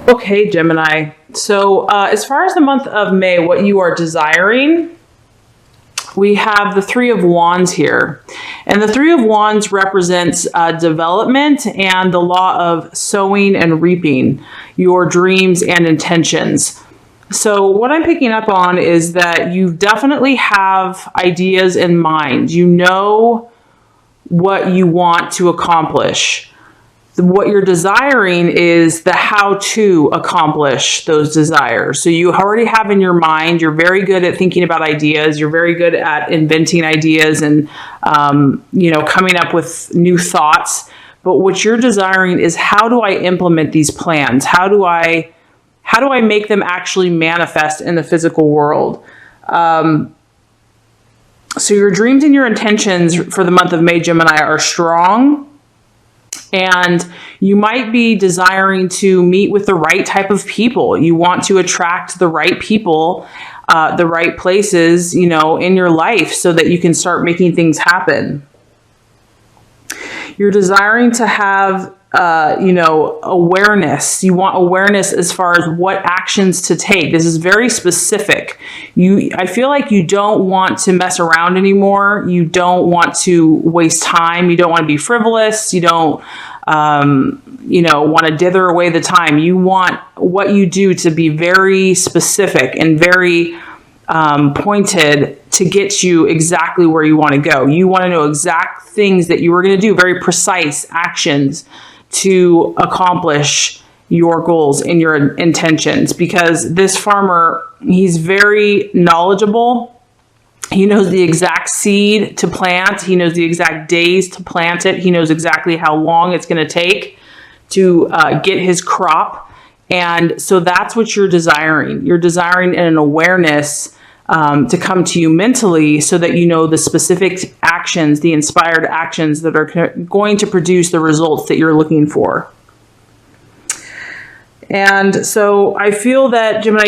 Okay, Gemini. So as far as the month of May, what you are desiring, we have the Three of Wands here. And the Three of Wands represents development and the law of sowing and reaping, your dreams and intentions. So what I'm picking up on is that you definitely have ideas in mind. You know what you want to accomplish. What you're desiring is the how to accomplish those desires. So you already have in your mind, you're very good at thinking about ideas. You're very good at inventing ideas and, coming up with new thoughts. But what you're desiring is, how do I implement these plans? How do I make them actually manifest in the physical world? So your dreams and your intentions for the month of May, Gemini, are strong. And you might be desiring to meet with the right type of people. You want to attract the right people, the right places, in your life so that you can start making things happen. You're desiring to have, awareness. You want awareness as far as what actions to take. This is very specific. I feel like you don't want to mess around anymore. You don't want to waste time. You don't want to be frivolous. You don't, want to dither away the time. You want what you do to be very specific and very pointed to get you exactly where you want to go. You want to know exact things that you are going to do, very precise actions to accomplish your goals and your intentions, because this farmer, he's very knowledgeable. He knows the exact seed to plant. He knows the exact days to plant it. He knows exactly how long it's going to take to get his crop. And so that's what you're desiring. You're desiring an awareness to come to you mentally so that you know the specific actions, the inspired actions that are going to produce the results that you're looking for. And so I feel that, Gemini,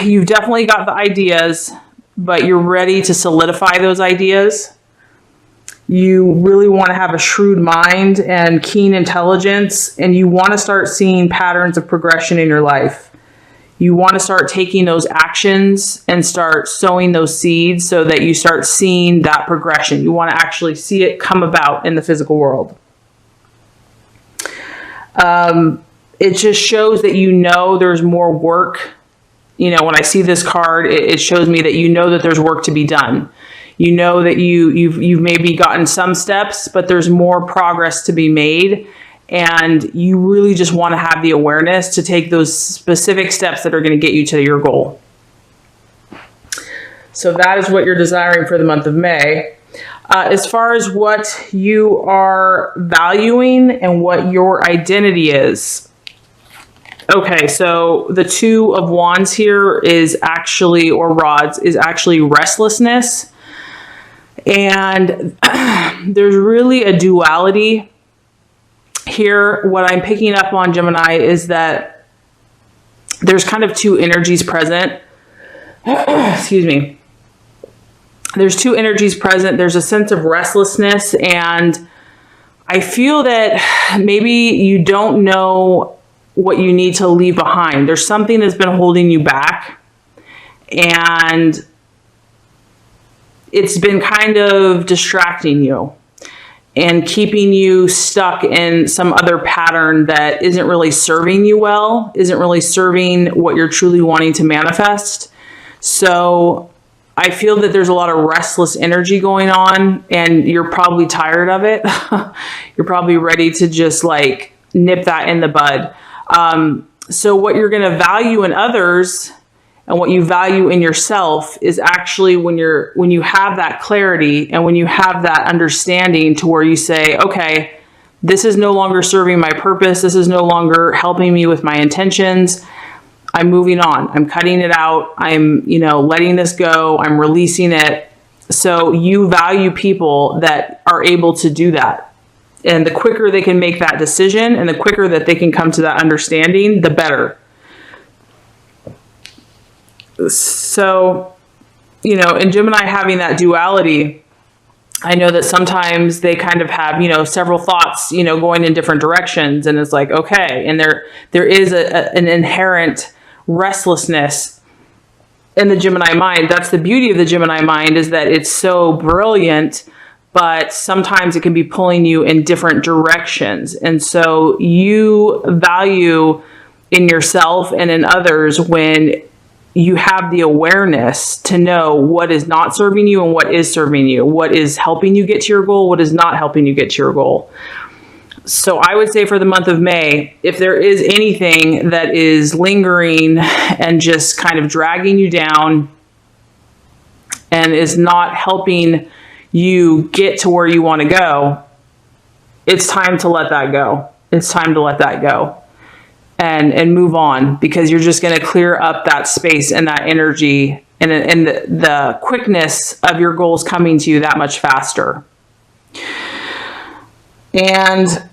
you've definitely got the ideas, but you're ready to solidify those ideas. You really want to have a shrewd mind and keen intelligence, and you want to start seeing patterns of progression in your life. You want to start taking those actions and start sowing those seeds so that you start seeing that progression. You want to actually see it come about in the physical world. It just shows that there's more work. When I see this card, it shows me that that there's work to be done. You know that you've maybe gotten some steps, but there's more progress to be made. And you really just want to have the awareness to take those specific steps that are going to get you to your goal. So that is what you're desiring for the month of May. As far as what you are valuing and what your identity is. Okay, so the Two of Wands here is actually, or rods, is actually restlessness. And there's really a duality here. What I'm picking up on, Gemini, is that there's kind of two energies present. Excuse me. There's two energies present. There's a sense of restlessness, and I feel that maybe you don't know what you need to leave behind. There's something that's been holding you back, and it's been kind of distracting you and keeping you stuck in some other pattern that isn't really serving you well, isn't really serving what you're truly wanting to manifest. So I feel that there's a lot of restless energy going on, and you're probably tired of it. You're probably ready to just nip that in the bud. So what you're going to value in others and what you value in yourself is actually when you have that clarity and when you have that understanding to where you say, okay, this is no longer serving my purpose. This is no longer helping me with my intentions. I'm moving on. I'm cutting it out. I'm, letting this go. I'm releasing it. So you value people that are able to do that. And the quicker they can make that decision and the quicker that they can come to that understanding, the better. So, in Gemini having that duality, I know that sometimes they kind of have, several thoughts, going in different directions, and it's like, okay. And there is an inherent restlessness in the Gemini mind. That's the beauty of the Gemini mind, is that it's so brilliant, but sometimes it can be pulling you in different directions. And so you value in yourself and in others when you have the awareness to know what is not serving you and what is serving you, what is helping you get to your goal, what is not helping you get to your goal. So I would say for the month of May, if there is anything that is lingering and just kind of dragging you down and is not helping you get to where you want to go, it's time to let that go. It's time to let that go. And move on, because you're just going to clear up that space and that energy and the quickness of your goals coming to you that much faster. And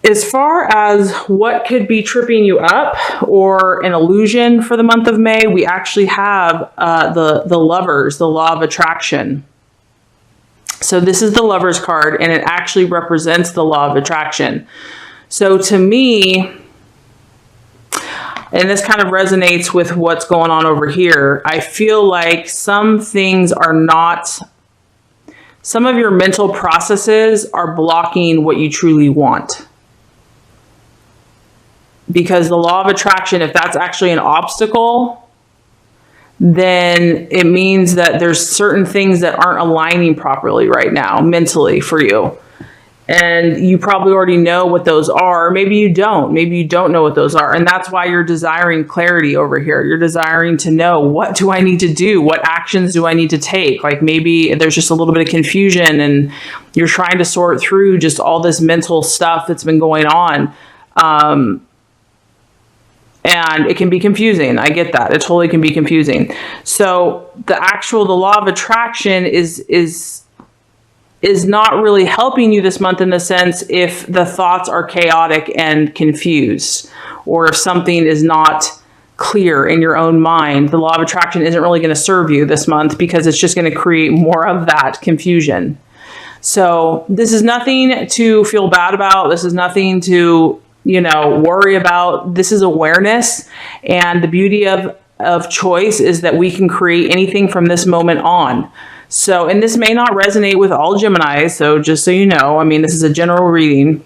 as far as what could be tripping you up or an illusion for the month of May, we actually have the Lovers, the law of attraction. So this is the Lovers card, and it actually represents the law of attraction. So to me, and this kind of resonates with what's going on over here, I feel like some things are not, some of your mental processes are blocking what you truly want. Because the law of attraction, if that's actually an obstacle, then it means that there's certain things that aren't aligning properly right now mentally for you. And you probably already know what those are. Maybe you don't. Maybe you don't know what those are. And that's why you're desiring clarity over here. You're desiring to know, what do I need to do? What actions do I need to take? Like maybe there's just a little bit of confusion and you're trying to sort through just all this mental stuff that's been going on. And it can be confusing. I get that. It totally can be confusing. So the law of attraction is not really helping you this month, in the sense if the thoughts are chaotic and confused, or if something is not clear in your own mind. The law of attraction isn't really going to serve you this month, because it's just going to create more of that confusion. So this is nothing to feel bad about. This is nothing to, worry about. This is awareness. And the beauty of choice is that we can create anything from this moment on. So, and this may not resonate with all Geminis, so just so you know, I mean, this is a general reading,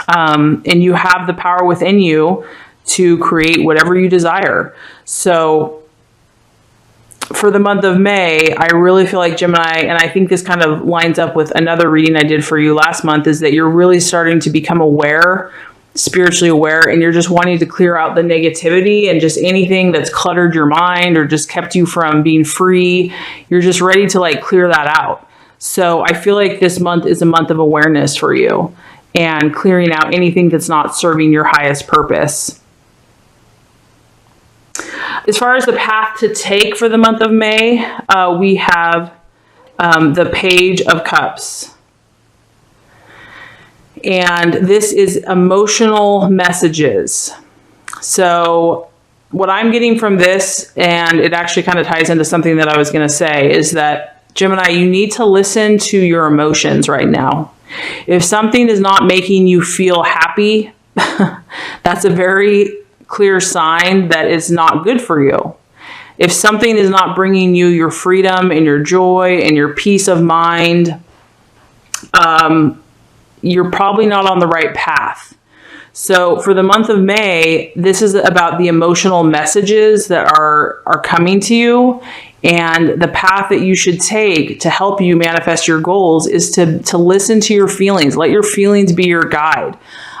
and you have the power within you to create whatever you desire. So for the month of May, I really feel like Gemini, and I think this kind of lines up with another reading I did for you last month, is that you're really starting to become aware, spiritually aware, and you're just wanting to clear out the negativity and just anything that's cluttered your mind or just kept you from being free. You're just ready to clear that out. So I feel like this month is a month of awareness for you and clearing out anything that's not serving your highest purpose. As far as the path to take for the month of May, we have the Page of Cups. And this is emotional messages. So what I'm getting from this, and it actually kind of ties into something that I was going to say, is that Gemini, you need to listen to your emotions right now. If something is not making you feel happy, that's a very clear sign that it's not good for you. If something is not bringing you your freedom and your joy and your peace of mind, you're probably not on the right path. So for the month of May, this is about the emotional messages that are coming to you, and the path that you should take to help you manifest your goals is to listen to your feelings. Let your feelings be your guide.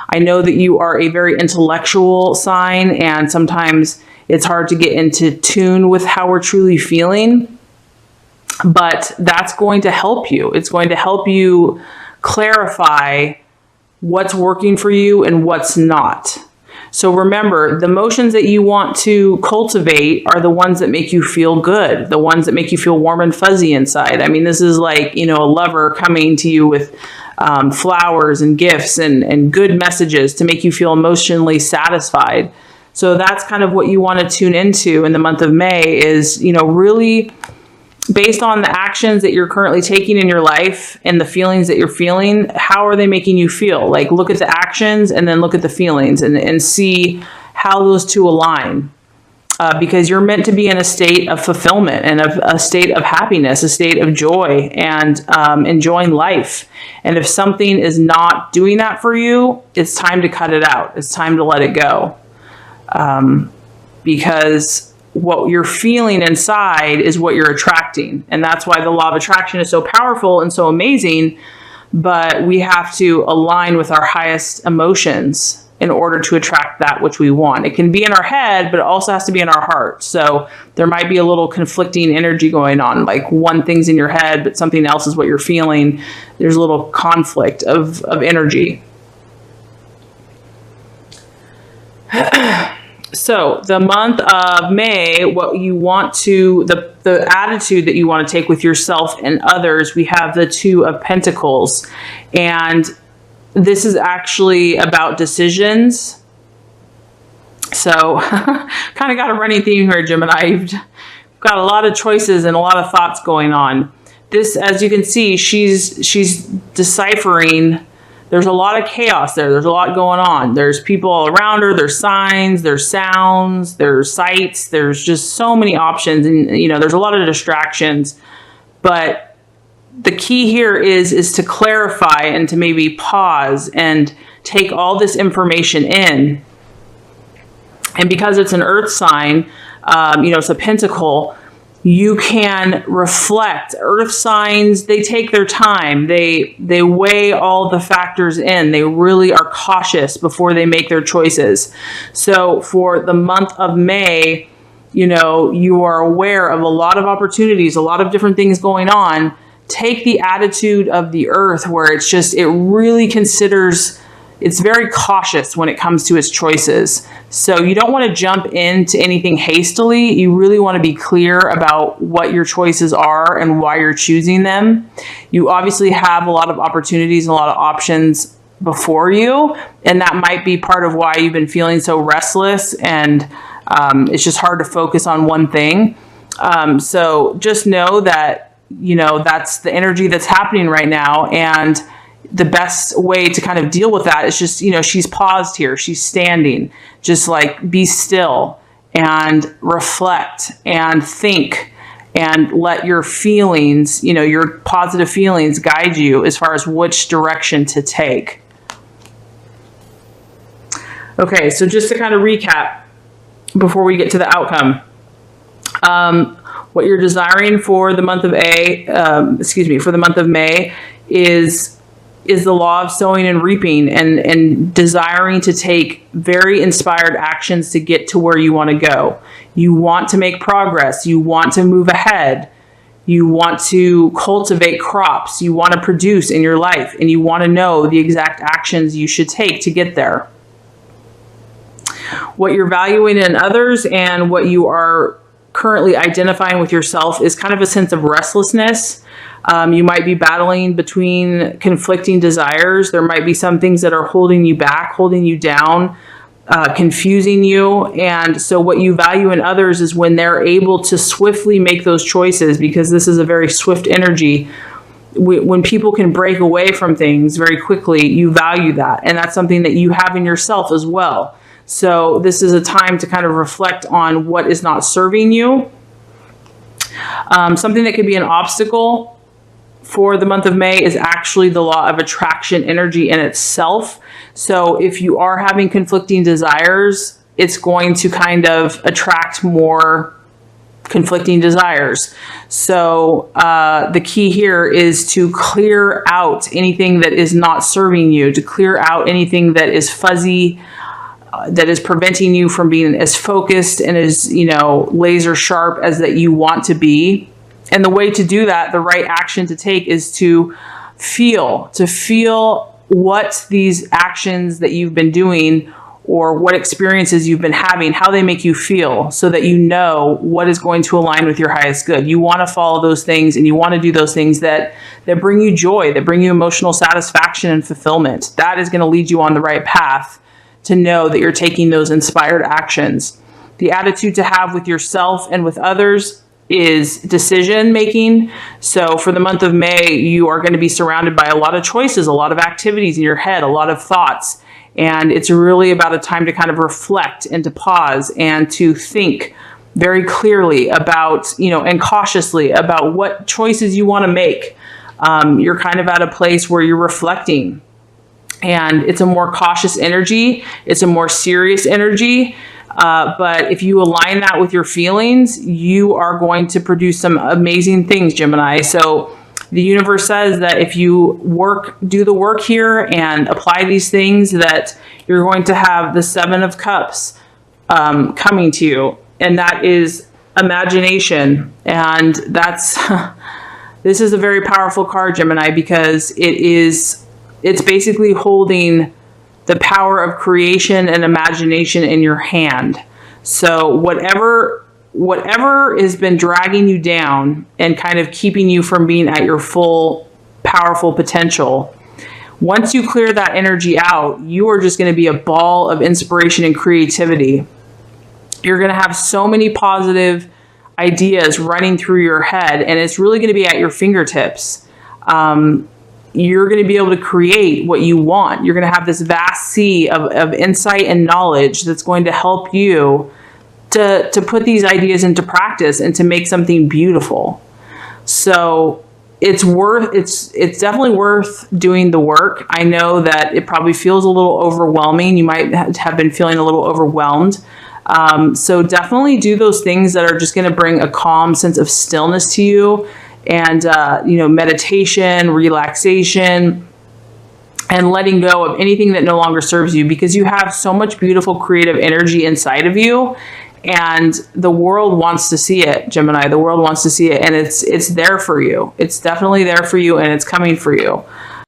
I know that you are a very intellectual sign, and sometimes it's hard to get into tune with how we're truly feeling, but that's going to help you. It's going to help you clarify what's working for you and what's not. So remember, the emotions that you want to cultivate are the ones that make you feel good, the ones that make you feel warm and fuzzy inside. I mean, this is like, a lover coming to you with flowers and gifts and good messages to make you feel emotionally satisfied. So that's kind of what you want to tune into in the month of May, is, really based on the actions that you're currently taking in your life and the feelings that you're feeling, how are they making you feel? Like, look at the actions and then look at the feelings and see how those two align. Because you're meant to be in a state of fulfillment and a state of happiness, a state of joy, and enjoying life. And if something is not doing that for you, it's time to cut it out. It's time to let it go. Because what you're feeling inside is what you're attracting. And that's why the law of attraction is so powerful and so amazing. But we have to align with our highest emotions in order to attract that which we want. It can be in our head, but it also has to be in our heart. So there might be a little conflicting energy going on, like one thing's in your head, but something else is what you're feeling. There's a little conflict of energy. So the month of May, what you want to, the attitude that you want to take with yourself and others, we have the Two of Pentacles. And this is actually about decisions. So kind of got a running theme here, Gemini. You've got a lot of choices and a lot of thoughts going on. This, as you can see, she's deciphering. There's a lot of chaos there. There's a lot going on. There's people all around her. There's signs, there's sounds, there's sights. There's just so many options. And, you know, there's a lot of distractions. But the key here is to clarify and to maybe pause and take all this information in. And because it's an earth sign, you know, it's a pentacle, you can reflect. Earth signs, they take their time. They weigh all the factors in. They really are cautious before they make their choices. So for the month of May, you know, you are aware of a lot of opportunities, a lot of different things going on. Take the attitude of the earth where it's just, it really considers, it's very cautious when it comes to its choices. So you don't want to jump into anything hastily. You really want to be clear about what your choices are and why you're choosing them. You obviously have a lot of opportunities and a lot of options before you. And that might be part of why you've been feeling so restless and it's just hard to focus on one thing. So just know that, you know, that's the energy that's happening right now. And the best way to kind of deal with that is just, you know, she's paused here. She's standing. Just like be still and reflect and think and let your feelings, you know, your positive feelings guide you as far as which direction to take. Okay, so just to kind of recap before we get to the outcome. What you're desiring for the month of for the month of May is the law of sowing and reaping and desiring to take very inspired actions to get to where you want to go. You want to make progress. You want to move ahead. You want to cultivate crops. You want to produce in your life, and you want to know the exact actions you should take to get there. What you're valuing in others and what you are currently identifying with yourself is kind of a sense of restlessness. You might be battling between conflicting desires. There might be some things that are holding you back, holding you down, confusing you. And so what you value in others is when they're able to swiftly make those choices, because this is a very swift energy. When people can break away from things very quickly, you value that. And that's something that you have in yourself as well. So this is a time to kind of reflect on what is not serving you. Something that could be an obstacle for the month of May is actually the law of attraction energy in itself. So if you are having conflicting desires, it's going to kind of attract more conflicting desires. So the key here is to clear out anything that is not serving you, to clear out anything that is fuzzy, that is preventing you from being as focused and as, you know, laser sharp as that you want to be. And the way to do that, the right action to take, is to feel what these actions that you've been doing or what experiences you've been having, how they make you feel, so that you know what is going to align with your highest good. You want to follow those things, and you want to do those things that bring you joy, that bring you emotional satisfaction and fulfillment. That is going to lead you on the right path to know that you're taking those inspired actions. The attitude to have with yourself and with others is decision making. So for the month of May, you are going to be surrounded by a lot of choices, a lot of activities in your head, a lot of thoughts. And it's really about a time to kind of reflect and to pause and to think very clearly about, and cautiously about what choices you want to make. You're kind of at a place where you're reflecting, and it's a more cautious energy. It's a more serious energy. But if you align that with your feelings, you are going to produce some amazing things, Gemini. So the universe says that if you do the work here and apply these things, that you're going to have the Seven of Cups coming to you. And that is imagination. And this is a very powerful card, Gemini, because it's basically holding the power of creation and imagination in your hand. So whatever has been dragging you down and kind of keeping you from being at your full powerful potential, once you clear that energy out, you are just going to be a ball of inspiration and creativity. You're going to have so many positive ideas running through your head, and it's really going to be at your fingertips. You're going to be able to create what you want. You're going to have this vast sea of insight and knowledge that's going to help you to put these ideas into practice and to make something beautiful. So it's definitely worth doing the work. I know that it probably feels a little overwhelming. You might have been feeling a little overwhelmed. So definitely do those things that are just going to bring a calm sense of stillness to you. And, meditation, relaxation, and letting go of anything that no longer serves you, because you have so much beautiful creative energy inside of you, and the world wants to see it, Gemini. The world wants to see it, and it's there for you. It's definitely there for you, and it's coming for you.